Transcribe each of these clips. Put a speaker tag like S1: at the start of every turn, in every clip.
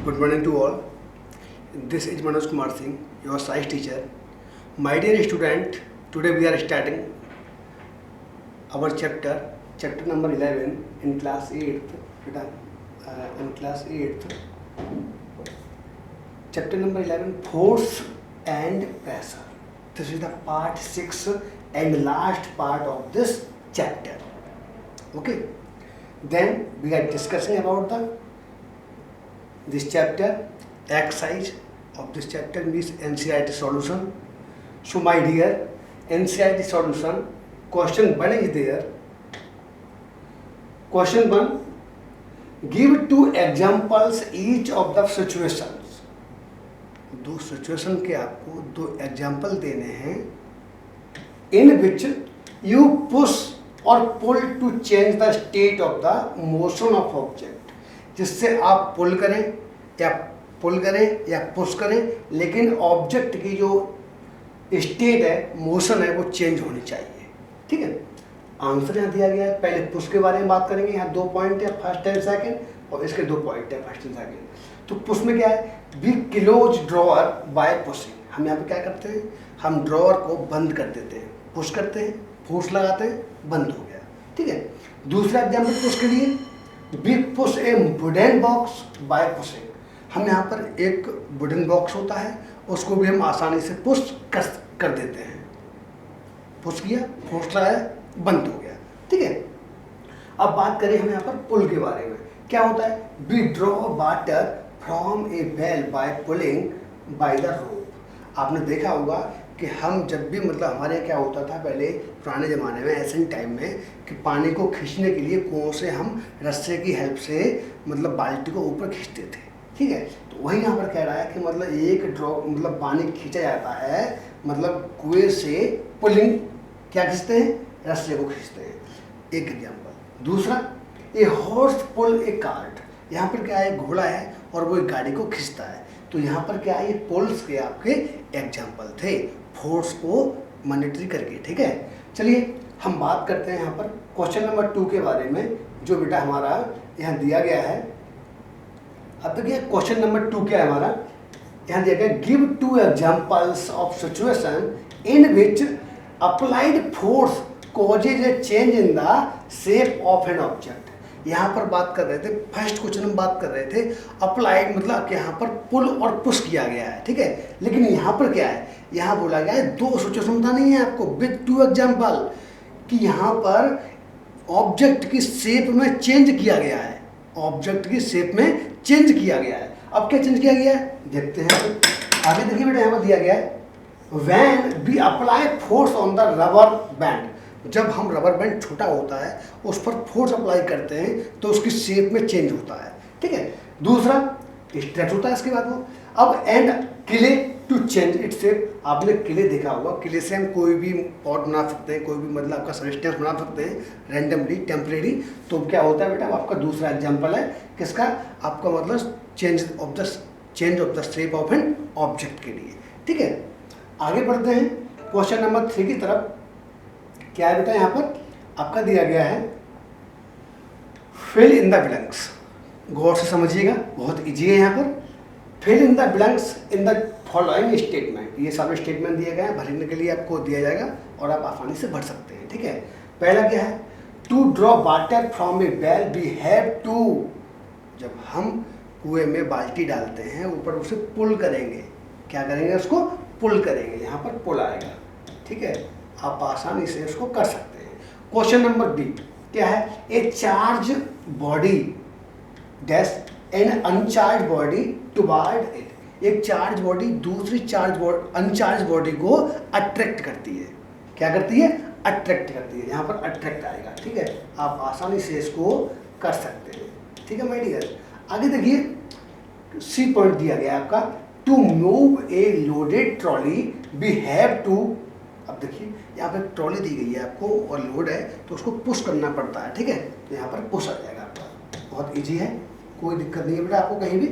S1: Good morning to all. This is Manoj Kumar Singh, your science teacher. My dear student, today we are starting our chapter number 11 in class 8th. In class 8th, chapter number 11, force and pressure. This is the part 6 and last part of this chapter. Okay. Then we are discussing about this chapter, exercise of this chapter means NCERT solution. So my dear, NCERT solution, question 1 is there. Question 1, give 2 examples each of the situations. 2 situation के आपको 2 example देने हैं in which you push or pull to change the state of the motion of object. जिससे आप पुल करें या push करें, लेकिन ऑब्जेक्ट की जो स्टेट है, मोशन है, वो चेंज होनी चाहिए. ठीक है. आंसर यहाँ दिया गया है. पहले पुश के बारे में बात करेंगे. यहाँ 2 पॉइंट है, फर्स्ट एंड सेकंड, और इसके 2 पॉइंट है, फर्स्ट एंड सेकंड. तो पुश में क्या है, we close drawer by pushing. हम यहाँ पे क्या करते हैं, हम ड्रॉअर को बंद कर देते हैं, पुश करते हैं, फोर्स लगाते हैं, बंद हो गया. ठीक है. दूसरा एग्जाम्पल पुश के लिए, we push a wooden box by pushing. हम यहाँ पर एक वुडन बॉक्स होता है, उसको भी हम आसानी से पुश कर देते हैं. पुश किया, फोर्स लगाया, बंद हो गया. ठीक है. अब बात करें हम यहाँ पर पुल के बारे में. क्या होता है, we draw water from a well by pulling by the rope. आपने देखा होगा कि हम जब भी मतलब हमारे क्या होता था पहले पुराने ज़माने में, ऐसे टाइम में, कि पानी को खींचने के लिए कुओं से हम रस्से की हेल्प से मतलब बाल्टी को ऊपर खींचते थे. ठीक है. तो वही यहाँ पर कह रहा है कि मतलब एक ड्रॉप मतलब पानी खींचा जाता है, मतलब कुएं से पुलिंग क्या खींचते हैं, रस्से को खींचते हैं. एक एग्जाम्पल. दूसरा, a horse pull A cart. यहाँ पर क्या है, घोड़ा है और वो एक गाड़ी को खींचता है. तो यहाँ पर क्या है, ये पुल्स के आपके एग्जाम्पल थे, फोर्स को मॉनिटरी करके. ठीक है. चलिए हम बात करते हैं यहाँ पर क्वेश्चन नंबर 2 के बारे में, जो बेटा हमारा यहाँ दिया गया है. अब देखिए क्वेश्चन नंबर 2 क्या है हमारा, यहाँ दिया गया, give 2 examples of situation in which applied force causes A change in the shape of an object. यहाँ पर बात कर रहे थे, फर्स्ट क्वेश्चन में बात कर रहे थे अप्लाइड मतलब कि यहाँ पर पुल और पुश किया गया है. ठीक है. लेकिन यहाँ पर क्या है, यहाँ बोला गया है 2 सिचुएशन बतानी है आपको विद 2 एग्जाम्पल, कि यहाँ पर ऑब्जेक्ट की शेप में चेंज किया गया है. ऑब्जेक्ट की शेप में चेंज किया गया है. अब क्या चेंज किया गया है, देखते हैं. आगे देखिए बेटा, यहाँ पर दिया गया है, when we apply force on the rubber band. जब हम रबर बैंड छोटा होता है उस पर फोर्स अप्लाई करते हैं तो उसकी शेप में चेंज होता है. ठीक है. दूसरा स्ट्रेच होता है इसके बाद वो. अब and clay to change its shape. आपने क्ले देखा होगा, क्ले से हम कोई भी पॉट बना सकते हैं, कोई भी मतलब आपका सब्सटेंस बना सकते हैं रैंडमली, टेम्परेरी. तो क्या होता है बेटा, आपका दूसरा एग्जाम्पल है किसका, आपका मतलब change of the shape of an object के लिए. ठीक है. आगे बढ़ते हैं क्वेश्चन नंबर 3 की तरफ. क्या है बेटा, यहाँ पर आपका दिया गया है, फिल इन द ब्लैंक्स. गौर से समझिएगा, बहुत इजी है. यहाँ पर fill in the blanks in the following statement. ये सारे स्टेटमेंट दिए गए हैं, भरने के लिए आपको दिया जाएगा और आप आसानी से भर सकते हैं. ठीक है. पहला क्या है, to draw water from a well we have to. जब हम कुएं में बाल्टी डालते हैं, ऊपर उसे पुल करेंगे. क्या करेंगे, उसको पुल करेंगे. यहाँ पर पुल आएगा. ठीक है. आप आसानी से इसको कर सकते हैं. क्वेश्चन नंबर बी क्या है, a charge body dash an uncharge body toward it. एक चार्ज बॉडी दूसरी अनचार्ज बॉडी को अट्रैक्ट करती है. क्या करती है, अट्रैक्ट करती है. यहाँ पर अट्रैक्ट आएगा. ठीक है. आप आसानी से इसको कर सकते हैं. ठीक है माय डियर. आगे देखिए, सी पॉइंट दिया गया है आपका, to move a loaded trolley we have to. अब देखिए यहाँ पे ट्रॉली दी गई है आपको और लोड है, तो उसको पुश करना पड़ता है. ठीक है. तो यहाँ पर पुश आ जाएगा आपका. बहुत इजी है, कोई दिक्कत नहीं है बेटा आपको कहीं भी.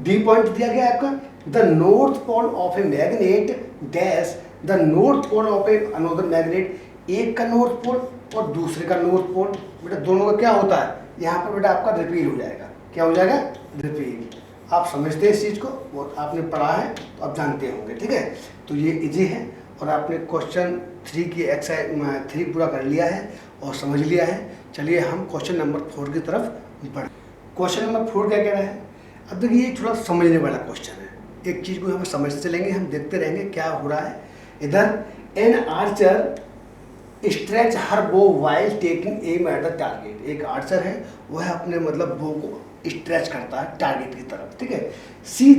S1: डी पॉइंट दिया गया है आपका, the north pole of a magnet dash the north pole of a another magnet. एक का नॉर्थ पोल और दूसरे का नॉर्थ पोल, बेटा दोनों का क्या होता है, यहाँ पर बेटा आपका रिपील हो जाएगा. क्या हो जाएगा, रिपील. आप समझते हैं इस चीज़ को, और आपने पढ़ा है तो आप जानते होंगे, ठीक है। तो ये इजी है और आपने क्वेश्चन 3 की एक्सरसाइज 3 पूरा कर लिया है और समझ लिया है। चलिए हम क्वेश्चन नंबर 4 की तरफ बढ़। क्वेश्चन नंबर 4 क्या कह रहा है? अब देखिए ये थोड़ा समझने वाला क्वेश्चन है, एक चीज़ को हम समझते चलेंगे, हम देखते रहेंगे क्या हो रहा है। इधर N Archer stretch her bow while taking aim at the target, एक आर्चर है वह अपने मतलब बो को स्ट्रेच करता है टारगेट की तरफ, ठीक है। She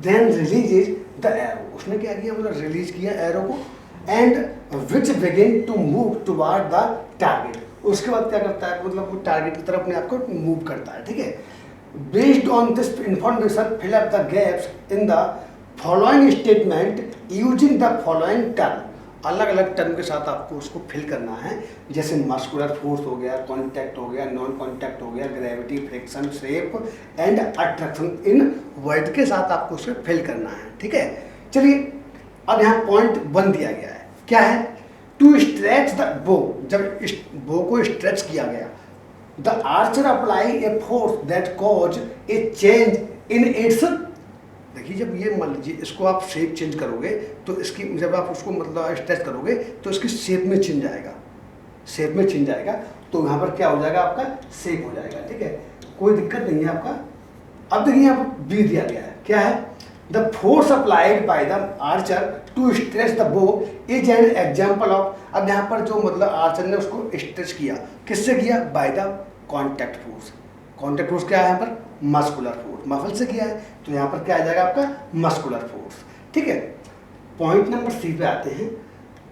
S1: then releases the arrow, उसने क्या किया मतलब रिलीज किया एरो को, and which begin to move toward the target, उसके बाद क्या करता है मतलब वो टारगेट की तरफ अपने आप को मूव करता है, ठीक है। Based on this information fill up the gaps in the following statement using the following term, अलग अलग टर्म के साथ आपको उसको फिल करना है, जैसे मस्कुलर फोर्स हो गया, कांटेक्ट हो गया, नॉन कांटेक्ट हो गया, gravity, friction, shape and attraction, in word के साथ आपको उसे फिल करना है, ठीक है। चलिए अब यहाँ पॉइंट 1 दिया गया है, क्या है? टू स्ट्रेच द बो, जब बो को स्ट्रेच किया गया, the Archer apply a force that cause A change in it's, देखिए जब ये मान लीजिए इसको आप शेप चेंज करोगे तो इसकी जब आप उसको मतलब स्ट्रेच करोगे तो इसकी शेप में चेंज आएगा, शेप में चेंज आएगा, तो यहाँ पर क्या हो जाएगा आपका शेप हो जाएगा, ठीक है, कोई दिक्कत नहीं है आपका। अब देखिए यहाँ पर बी दिया गया है, क्या है? The force applied by the archer to stretch the bow is an example of, अब यहाँ पर जो मतलब आर्चर ने उसको स्ट्रेच किया, किससे किया? By the contact force, contact force क्या है यहाँ पर? मस्कुलर फोर्स, मसल से किया है, तो यहाँ पर क्या आ जाएगा आपका? मस्कुलर फोर्स, ठीक है। पॉइंट नंबर 3 पे आते हैं।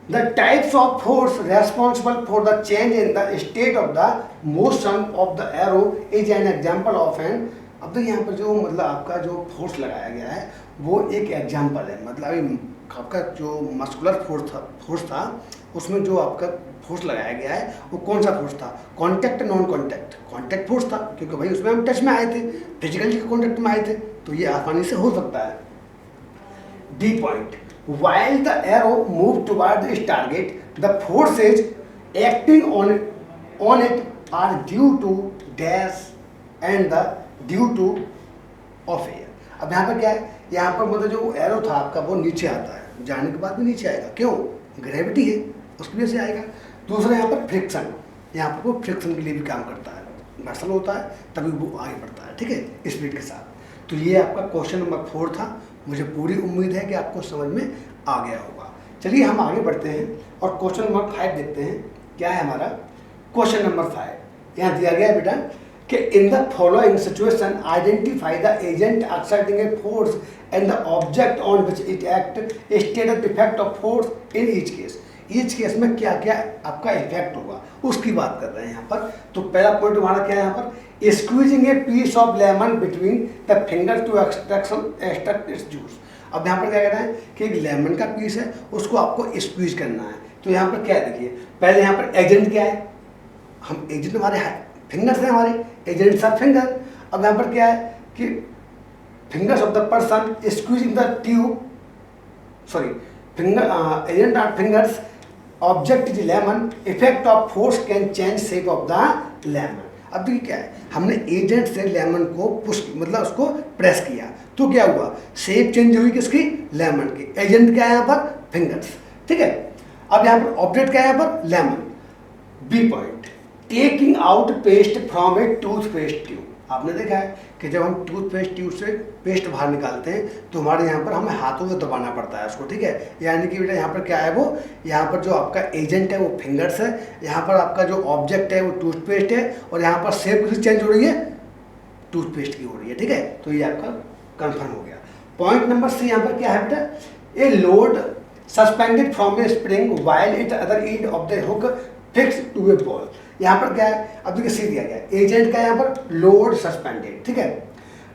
S1: The types of force responsible for the change in the state of the motion of the arrow is an example of an, अब तो यहाँ पर जो मतलब आपका जो फोर्स लगाया गया है वो एक एग्जाम्पल है, मतलब आपका जो मस्कुलर फोर्स था उसमें जो आपका फोर्स लगाया गया है वो कौन सा फोर्स था? Contact, non contact? Contact force था, क्योंकि भाई उसमें हम टच में आए थे, फिजिकली कॉन्टैक्ट में आए थे, तो ये आसानी से हो सकता है। D point, while the arrow moved toward its target, the forces acting on it are due to dash and the due to of air। अब यहाँ पर क्या है? यहाँ पर मतलब जो एरो था आपका वो नीचे आता है, जाने के बाद भी नीचे आएगा, क्यों? ग्रेविटी है उसकी वजह से आएगा। दूसरा यहाँ पर फ्रिक्शन, यहाँ पर वो फ्रिक्शन के लिए भी काम करता है, घर्षण होता है तभी वो आगे बढ़ता है, ठीक है, स्पीड के साथ। तो ये आपका क्वेश्चन नंबर 4 था, मुझे पूरी उम्मीद है कि आपको समझ में आ गया होगा। चलिए हम आगे बढ़ते हैं और क्वेश्चन नंबर 5 देखते हैं, क्या है हमारा? क्वेश्चन नंबर 5 यहाँ दिया गया है बेटा कि इन the following situation identify the agent exerting a force and the object on which it act, state the effect of force in each case में क्या क्या आपका इफेक्ट होगा उसकी बात कर रहे हैं यहाँ पर। तो पहला पॉइंट हमारा क्या है यहाँ पर? Squeezing a piece of lemon between the finger to extract its juice. अब यहाँ पर क्या कहना है कि एक लेमन का पीस है उसको आपको स्क्वीज करना है, तो यहाँ पर क्या है देखिए, पहले यहाँ पर एजेंट क्या है? हम एजेंट हमारे फिंगर्स हैं, हमारे एजेंट्स आर फिंगर। अब यहाँ पर क्या है कि fingers of the person squeezing the tube, sorry finger agent our fingers, object is lemon, effect of force can change shape of the lemon. अब देखिए क्या है, हमने एजेंट से लेमन को पुश मतलब उसको प्रेस किया तो क्या हुआ? शेप चेंज हुई किसकी? लेमन की। एजेंट क्या है यहाँ पर? फिंगर्स, ठीक है। अब यहाँ पर ऑब्जेक्ट क्या है यहाँ पर? Lemon. B point, taking out paste from a toothpaste tube. आपने देखा है कि जब हम टूथपेस्ट ट्यूब से पेस्ट बाहर निकालते हैं तो हमारे यहाँ पर हमें हाथों से दबाना पड़ता है उसको, ठीक है। यानी कि बेटा यहाँ पर क्या है, वो यहाँ पर जो आपका एजेंट है वो फिंगर्स है, यहाँ पर आपका जो ऑब्जेक्ट है वो टूथपेस्ट है, और यहाँ पर शेप किसी चेंज हो रही है? टूथपेस्ट की हो रही है, ठीक है। तो ये आपका कंफर्म हो गया। पॉइंट नंबर 3 यहाँ पर क्या है बेटा? A load suspended from a spring while it other end of the hook fix to a ball. यहाँ पर क्या है? अब देखिए सी दिया गया है, एजेंट का यहाँ पर लोड सस्पेंडेड, ठीक है।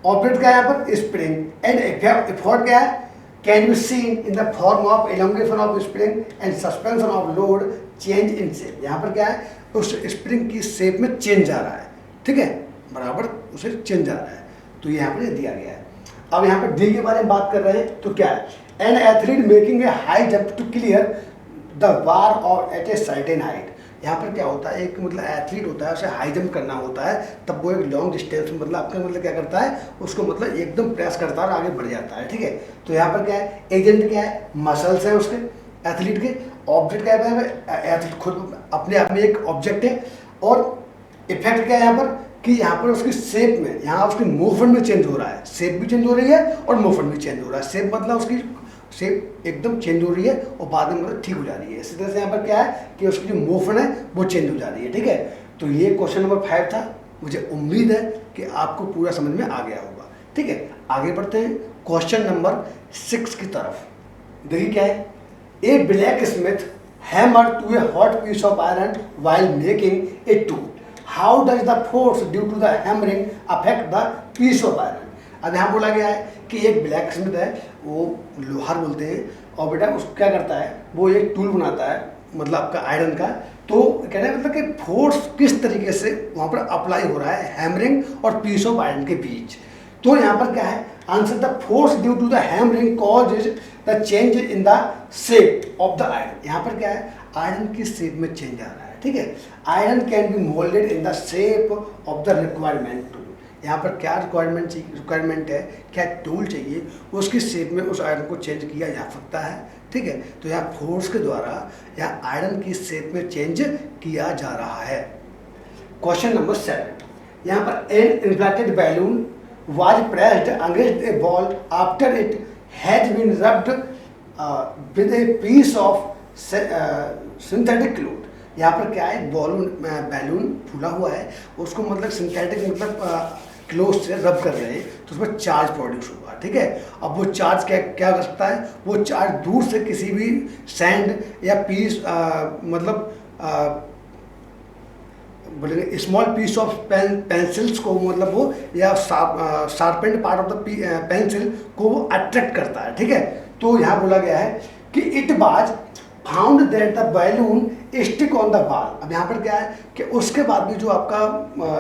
S1: ऑब्जेक्ट का यहाँ पर स्प्रिंग, एंड एफर्ट क्या है? Can be seen in the form of elongation of spring and suspension of load change in shape. यहाँ पर क्या है? उस स्प्रिंग की शेप में चेंज आ रहा है, ठीक है, बराबर उसे चेंज आ रहा है, तो यहाँ पर दिया गया है। अब यहाँ पर डी के बारे में बात कर रहे हैं, तो क्या है? An athlete making a high jump to clear the bar और एट ए सर्टेन हाइट। यहाँ पर क्या होता है, एक मतलब एथलीट होता है, उसे हाई जंप करना होता है, तब वो एक लॉन्ग डिस्टेंस मतलब आपका मतलब क्या करता है, उसको मतलब एकदम प्रेस करता है और आगे बढ़ जाता है, ठीक है। तो यहाँ पर क्या है, एजेंट क्या है, मसल्स है उसके एथलीट के, ऑब्जेक्ट क्या है, एथलीट खुद अपने आप में एक ऑब्जेक्ट है, और इफेक्ट क्या है यहाँ पर कि यहाँ पर उसकी शेप में, यहाँ उसकी मूवमेंट में चेंज हो रहा है, शेप भी चेंज हो रही है और मूवमेंट भी चेंज हो रहा है। शेप मतलब उसकी शेप एकदम चेंज हो रही है और बाद में मतलब ठीक हो जा रही है। इसी तरह से यहाँ पर क्या है कि उसकी जो मूवमेंट है वो चेंज हो जा रही है, ठीक है। तो ये क्वेश्चन नंबर 5 था। मुझे उम्मीद है कि आपको पूरा समझ में आ गया होगा, ठीक है। आगे बढ़ते हैं क्वेश्चन नंबर 6 की तरफ। देखिए क्या है, a blacksmith hammer to a hot piece of iron while making a tool, how does the force due to the hammering affect the piece of iron. अब यहाँ बोला गया है कि एक ब्लैक स्मिथ है, वो लोहार बोलते हैं, और बेटा उसको क्या करता है, वो एक टूल बनाता है मतलब आपका आयरन का। तो कह रहे हैं मतलब कि फोर्स किस तरीके से वहाँ पर अप्लाई हो रहा है हैमरिंग और पीस ऑफ आयरन के बीच। तो यहाँ पर क्या है answer, the force due to the hammering causes the change in the shape of the iron. यहाँ पर क्या है, आयरन की शेप में चेंज आ रहा है, ठीक है। Iron can be moulded in the shape of the requirement tool. यहाँ पर क्या रिक्वायरमेंट है, क्या टूल चाहिए, उसकी शेप में उस आयरन को चेंज किया जा सकता है, ठीक है। तो यहाँ फोर्स के द्वारा यहाँ आयरन की शेप में चेंज किया जा रहा है। क्वेश्चन नंबर 7, यहाँ पर an inflated balloon was pressed against a ball after it had been rubbed with a piece of synthetic cloth। यहाँ पर क्या है, बैलून फूला हुआ है, उसको मतलब सिंथेटिक मतलब क्लोथ से रब कर रहे हैं, तो उसमें चार्ज प्रोड्यूस हुआ, ठीक है। अब वो चार्ज क्या कर सकता है, वो चार्ज दूर से किसी भी सैंड या पीस मतलब बोलेंगे स्मॉल पीस ऑफ पेंसिल्स को मतलब वो या sharpened part of the pencil को वो अट्रैक्ट करता है, ठीक है। तो यहाँ बोला गया है कि it was found that the balloon stick on the wall. अब यहाँ पर क्या है कि उसके बाद भी जो आपका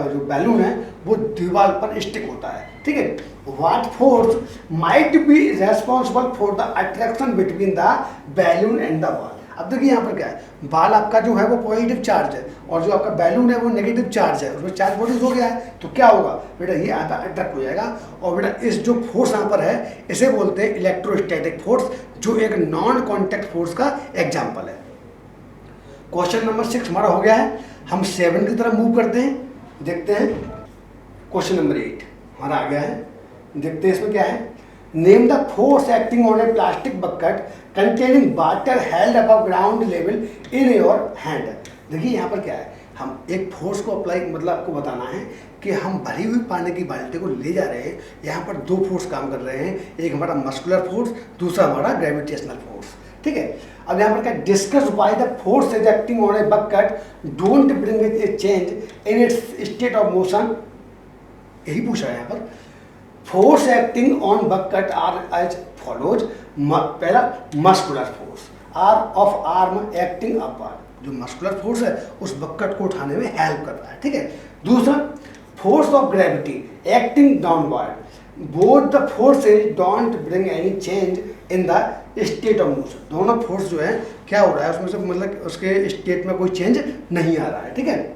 S1: जो बैलून है वो दीवार पर स्टिक होता है, ठीक है। What force might be responsible for the attraction between the balloon and the wall. अब देखिए यहाँ पर क्या है, बाल आपका जो है वो पॉजिटिव चार्ज है और जो आपका बैलून है वो नेगेटिव चार्ज है, उसमें चार्ज प्रोड्यूस हो गया है, तो क्या होगा बेटा, ये अट्रैक्ट हो जाएगा। और बेटा इस जो फोर्स यहाँ पर है इसे बोलते हैं इलेक्ट्रोस्टैटिक फोर्स, जो एक नॉन कॉन्टैक्ट फोर्स का एग्जाम्पल है। क्वेश्चन नंबर 6 हमारा हो गया है। हम 7 की तरफ मूव करते हैं, देखते हैं। क्वेश्चन नंबर 8 हमारा आ गया है, देखते हैं इसमें क्या है। Name the force acting on A plastic bucket containing water held above ground level in your hand. देखिए यहाँ पर क्या है, हम एक फोर्स को अप्लाई मतलब आपको बताना है कि हम भरी हुई पानी की बाल्टी को ले जा रहे हैं। यहाँ पर 2 फोर्स काम कर रहे हैं, एक हमारा मस्कुलर फोर्स, दूसरा हमारा ग्रेविटेशनल फोर्स, ठीक है। अब यहाँ पर क्या, discuss why the force is acting on a bucket don't bring it a change in its state of motion. यही पूछा है यहाँ पर। Force acting on bucket are as follows. पहला muscular force, or of arm acting upward, जो muscular force है उस bucket को उठाने में हेल्प कर रहा है, ठीक है। दूसरा force of gravity acting downward, both the forces don't bring any change in the state of motion. दोनों फोर्स जो है क्या हो रहा है उसमें से मतलब उसके स्टेट में कोई चेंज नहीं आ रहा है, ठीक है।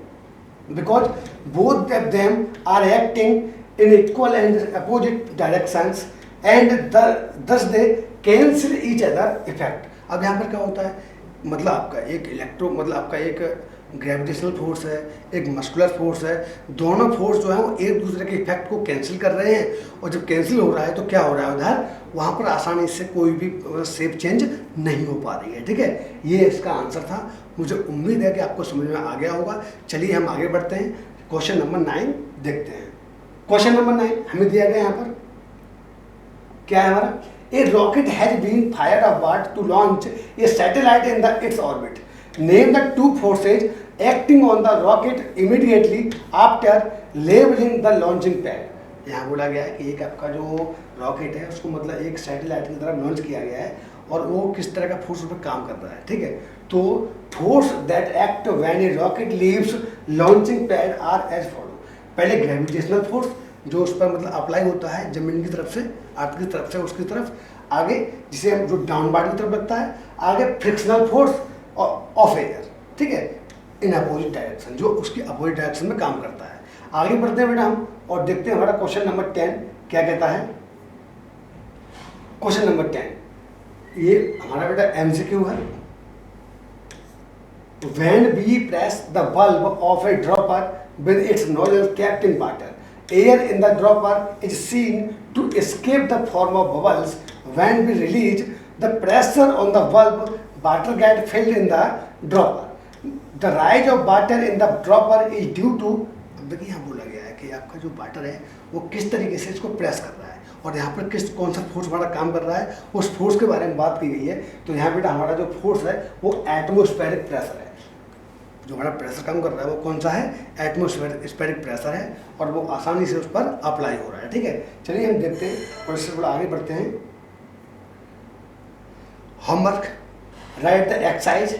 S1: Because both of them are acting in equal and opposite directions and thus they cancel each other effect। अब यहाँ पर क्या होता है, मतलब आपका एक मतलब आपका एक ग्रेविटेशनल फोर्स है, एक मस्कुलर फोर्स है, दोनों फोर्स जो है वो एक दूसरे के इफेक्ट को कैंसिल कर रहे हैं, और जब कैंसिल हो रहा है तो क्या हो रहा है उधर, वहाँ पर आसानी से कोई भी शेप चेंज नहीं हो पा रही है, ठीक है। ये इसका आंसर था। मुझे उम्मीद है कि आपको समझ में आ गया होगा। चलिए हम आगे बढ़ते हैं, क्वेश्चन नंबर 9 देखते हैं। क्वेश्चन नंबर 9 हमें दिया गया यहाँ पर क्या है हमारा, a rocket has been fired upward to launch a satellite in the its orbit. Name the 2 forces acting on the rocket immediately after levelling the launching pad. यहाँ बोला गया है कि एक आपका जो रॉकेट है उसको मतलब एक सैटेलाइट की तरफ लॉन्च किया गया है और वो किस तरह का फोर्स उस पर काम कर रहा है, ठीक है। तो force that act when a rocket leaves launching pad are as follow. पहले ग्रेविटेशनल फोर्स जो उस पर मतलब अप्लाई होता है जमीन की तरफ से, अर्थ की तरफ से उसकी तरफ, आगे जिसे हम जो डाउनवार्ड की तरफ लगता है, आगे फ्रिक्शनल फोर्स ऑफ एयर, ठीक है। इन अपोजिट डायरेक्शन, जो उसकी अपोजिट डायरेक्शन में काम करता है। आगे बढ़ते हैं बेटा हम और देखते हैं हमारा क्वेश्चन नंबर 10 क्या कहता है। क्वेश्चन नंबर 10 ये हमारा बेटा एमसीक्यू है। When we press the bulb of a dropper with its nozzle kept in water, air in the dropper is seen to escape the form of bubbles. When we release the pressure on the bulb, water gets filled in the dropper. The rise of water in the dropper is due to, अब देखिए यहाँ बोला गया है कि आपका जो water है वो किस तरीके से इसको प्रेस कर रहा है और यहाँ पर कौन सा फोर्स हमारा काम कर रहा है, उस फोर्स के बारे में बात की गई है। तो यहाँ बेटा हमारा जो फोर्स है वो एटमोस्फेरिक प्रेशर है। जो हमारा प्रेशर काम कर रहा है वो कौन सा है, एटमोस्फेरिक प्रेशर है और वो आसानी से उस पर अप्लाई हो रहा है। ठीक है, चलिए हम देखते हैं और इससे थोड़ा आगे बढ़ते हैं। Homework, right the exercise.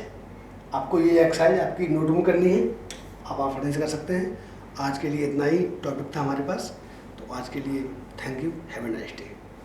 S1: आपको ये एक्सरसाइज आपकी नोट में करनी है, आप आसानी से कर सकते हैं। आज के लिए इतना ही टॉपिक था हमारे पास, तो आज के लिए thank you, have a nice day.